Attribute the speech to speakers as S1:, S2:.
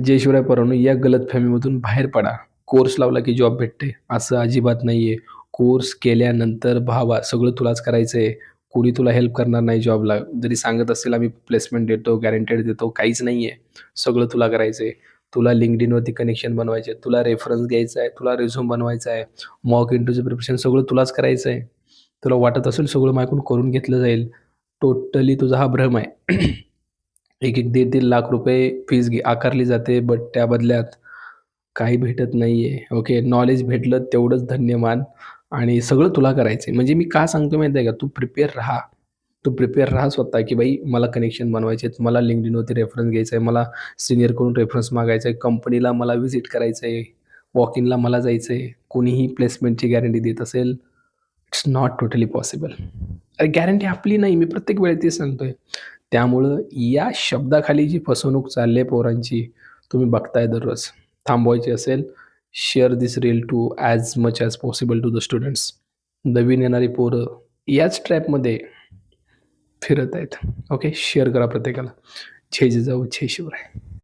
S1: जय शिवराय पोरांनो, या गलतफहमीमधून बाहेर पडा. कोर्स लावला की जॉब भेटते, असं अजिबात नाहीये. कोर्स केल्यानंतर भावा सगळं तुलाच करायचंय. कोणी तुला हेल्प करणार नाही जॉबला. जरी सांगत असेल आम्ही प्लेसमेंट देतो, गॅरंटेड देतो, काहीच नाहीये. सगळं तुला करायचंय. तुला LinkedInवरती कनेक्शन बनवायचे, तुला रेफरन्स घ्यायचा आहे, तुला रिझ्यूम बनवायचा आहे, मॉक इंटरव्ह्यूचं प्रिपरेशन सगळं तुलाच करायचं आहे. तुला वाटत असेल सगळं माझ्याकडून करून घेतलं जाईल. टोटली तुझा हा भ्रम आहे. 1-1, 1.5-1.5 लाख रुपये फीस आकारली जाते, बट त्या बदल्यात काही भेटत नाहीये. ओके. नॉलेज भेटलं तेवढंच धन्यवाद आणि सगळं तुला करायचंय. म्हणजे मी का सांगतो माहिती आहे का? तू प्रिपेअर राहा. तू प्रिपेअर राहा स्वतः, की भाई मला कनेक्शन बनवायचे आहेत. मला LinkedInवरती रेफरन्स घ्यायचा आहे. मला सीनियरकडून रेफरन्स मागायचा आहे. कंपनीला मला व्हिजिट करायचं आहे. वॉक इनला मला जायचं आहे. कोणीही प्लेसमेंटची गॅरंटी देत असेल, इट्स नॉट टोटली पॉसिबल. अरे गॅरंटी आपली नाही. मी प्रत्येक वेळेस तेच सांगतोय. त्यामुळं या शब्दाखाली जी फसवणूक चालली आहे पोरांची, तुम्ही बघताय दररोज. थांबवायची असेल, share this reel to as much as possible to the students. नवीन येणारी पोरं याच ट्रॅपमध्ये फिरत आहेत. ओके. शेअर करा प्रत्येकाला. जय जिजाऊ, जय शिवराय.